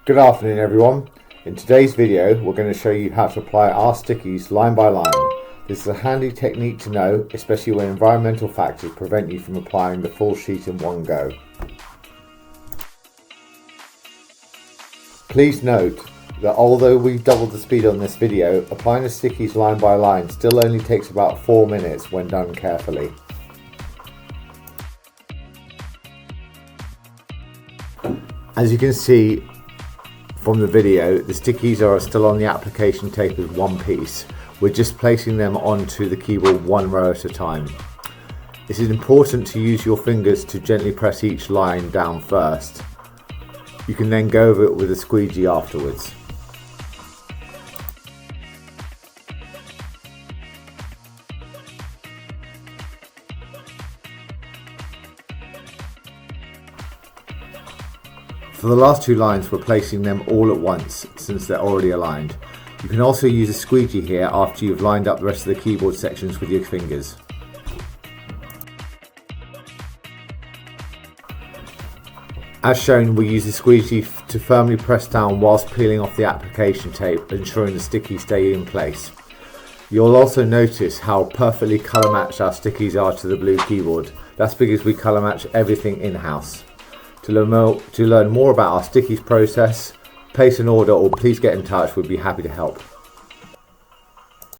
Good afternoon everyone. In today's video we're going to show you how to apply our stickies line by line. This is a handy technique to know, especially when environmental factors prevent you from applying the full sheet in one go. Please note that although we've doubled the speed on this video, applying the stickies line by line still only takes about 4 minutes when done carefully. As you can see from the video, the stickies are still on the application tape as one piece. We're just placing them onto the keyboard one row at a time. It is important to use your fingers to gently press each line down first. You can then go over it with a squeegee afterwards. For the last two lines, we're placing them all at once since they're already aligned. You can also use a squeegee here after you've lined up the rest of the keyboard sections with your fingers. As shown, we use the squeegee to firmly press down whilst peeling off the application tape, ensuring the stickies stay in place. You'll also notice how perfectly colour matched our stickies are to the blue keyboard. That's because we colour match everything in-house. To learn more about our stickies process, place an order or please get in touch, we'd be happy to help.